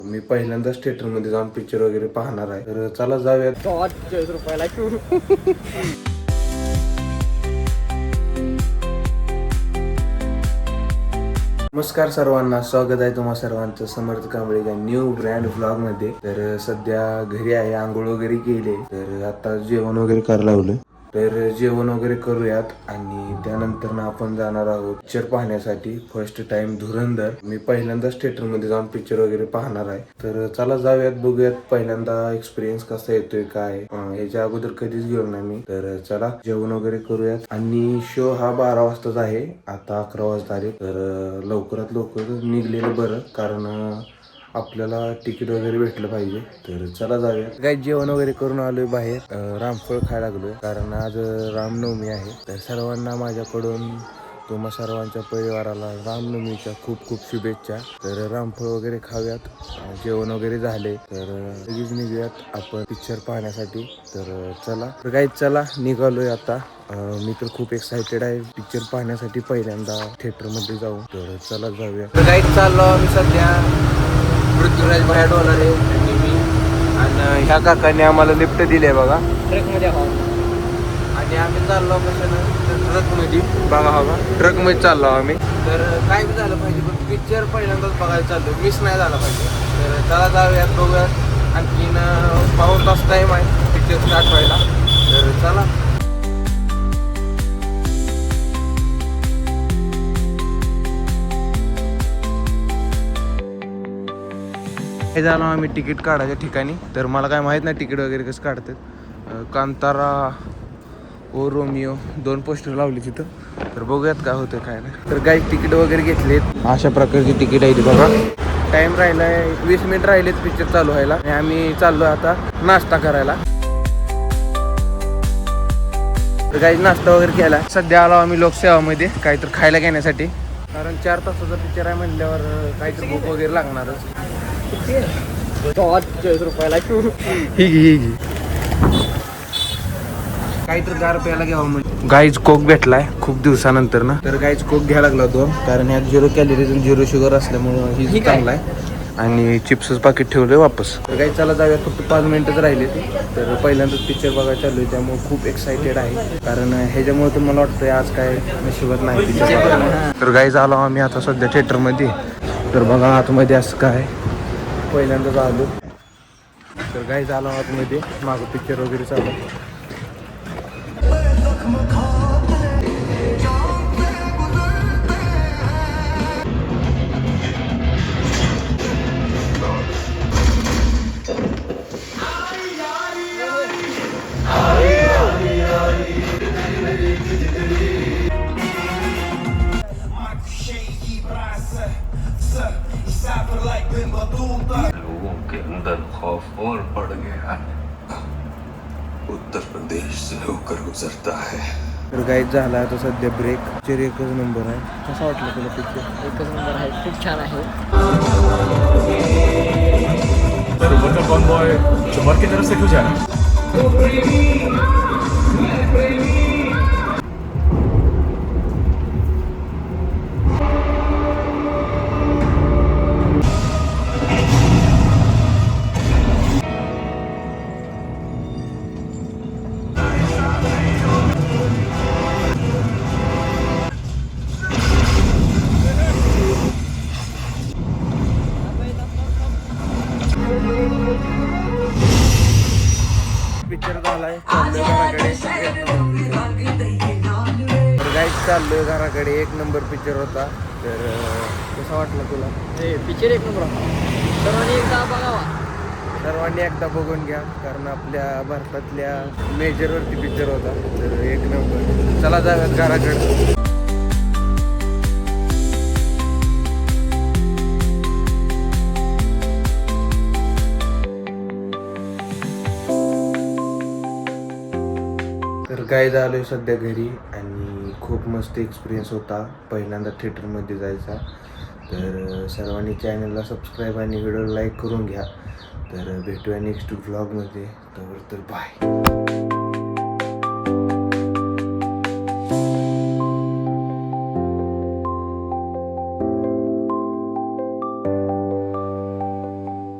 मी पहिल्यांदाच थिएटरमध्ये जाऊन पिक्चर वगैरे पाहणार आहे, तर चला जाऊयात. 40 रुपयाला नमस्कार सर्वांना, स्वागत आहे तुम्हा सर्वांचं समर्थ कांबळेच्या न्यू ब्रँड व्लॉग मध्ये. तर सध्या घरी आहे, आंघोळ वगैरे केले, तर आता जेवण वगैरे करायला लावलं. तर जेवण वगैरे करूयात आणि त्यानंतर आपण जाणार आहोत पिक्चर पाहण्यासाठी. फर्स्ट टाइम धुरंधर. मी पहिल्यांदाच थिएटर मध्ये जाऊन पिक्चर वगैरे पाहणार आहे, तर चला जाऊयात, बघूयात पहिल्यांदा एक्सपिरियन्स कसा येतोय काय. ह्याच्या अगोदर कधीच गेलो नाही मी, तर चला जेवण वगैरे करूयात. आणि शो हा 12 वाजताच आहे, आता 11 वाजता आले, तर लवकरात लवकर निघलेलं बरं, कारण आपल्याला तिकीट वगैरे भेटलं पाहिजे. तर चला जाऊया. काय जेवण वगैरे करून आलोय बाहेर, रामफळ खायला लागलोय, कारण आज रामनवमी आहे. तर सर्वांना माझ्याकडून तुम्हा सर्वांच्या परिवाराला रामनवमीच्या खूप खूप शुभेच्छा. तर रामफळ वगैरे खाऊयात, जेवण वगैरे झाले, तर लगेच निघूयात आपण पिक्चर पाहण्यासाठी. तर चला, तर काही चला निघालोय आता. मी तर खूप एक्साइटेड आहे पिक्चर पाहण्यासाठी, पहिल्यांदा थिएटर मध्ये जाऊ. तर चला जाऊया. तर काही चाललो आम्ही सध्या पृथ्वीराज बाहेर डोलर आहे आणि मी, आणि ह्या काकाने आम्हाला लिफ्ट दिले बघा ट्रकमध्ये आणि आम्ही चाललो कशानं, ट्रकमध्ये बघा हवा, ट्रकमध्ये चाललो आम्ही. तर काय बी झालं पाहिजे, पण पिक्चर पहिल्यांदाच बघायला चाललो, मिस नाही झाला पाहिजे. तर चला जाऊयात, बघूयात. आणखीन पाऊण तास टाईम आहे पिक्चर स्टार्ट व्हायला, तर चला. हे झालं आम्ही तिकीट काढायच्या ठिकाणी. तर मला काय माहीत नाही तिकीट वगैरे कसं काढतात. कांतारा ओ रोमिओ 2 पोस्टर लावली तिथं, तर बघूयात काय होतं काय नाही. तर काही तिकीट वगैरे घेतलेत, अशा प्रकारची तिकीट आहे ती बघा. टाइम राहिलाय 20 मिनिट राहिलेत पिक्चर चालू व्हायला, आणि आम्ही चाललो आता नाश्ता करायला. तर काही नाश्ता वगैरे केला. सध्या आलो आम्ही लोकसेवामध्ये काहीतरी खायला घेण्यासाठी, कारण 4 तासाचा पिक्चर आहे म्हणल्यावर काहीतरी भूक वगैरे लागणारच. 40 रुपयाला ही घे काहीतरी गार प्यायला घ्यावं म्हणजे. गाईज कोक भेटलाय खूप दिवसानंतर ना, तर गाईज कोक घ्यायला लागला 2, कारण ह्यात 0 कॅलरीज आणि 0 शुगर असल्यामुळं ही चांगला आहे. आणि चिप्सच पाकिट ठेवलंय वापस. तर काही चला जाऊया, फक्त 5 मिनिटच राहिले. तर पहिल्यांदाच पिक्चर बघायला चालू आहे, त्यामुळे खूप एक्साइटेड आहे, कारण ह्याच्यामुळे तर मला वाटतं आज काय नशिबात नाही पिक्चर बघायला. तर गाईज आलो आम्ही आता सध्या थिएटरमध्ये. तर बघा आतमध्ये असं काय, पहिल्यांदाच आलो. तर गाईज आलो आतमध्ये, मागं पिक्चर वगैरे चालू. लोगों के अंदर खौफ और बढ़ गया। उत्तर प्रदेश से होकर गुजरता है। तर गाईज झाला आता सध्या ब्रेक. पिक्चर एकच नंबर आहे. कसा वाटला तुला पिक्चर? एकच नंबर आहे, खूप छान आहे. तर ऊपर का कौन बॉय चुमर की तरफ से क्यों जा रहा है? पिक्चर झालाय, चाललोय घराकडे. तर गाईज चाललोय घराकडे. 1 नंबर पिक्चर होता. तर कसा वाटला तुला? पिक्चर एक नंबर होता, सर्वांनी एकदा बघावा. सर्वांनी एकदा बघून घ्या, कारण आपल्या भारतातल्या मेजरवरती पिक्चर होता, तर 1 नंबर. चला जाऊयात घराकडे. तर काय झालं सध्या घरी, आणि खूप मस्त एक्सपिरियन्स होता पहिल्यांदा थिएटरमध्ये जायचा. तर सर्वांनी चॅनलला सबस्क्राईब आणि व्हिडिओ लाईक करून घ्या. तर भेटूया नेक्स्ट व्लॉगमध्ये. तर बाय.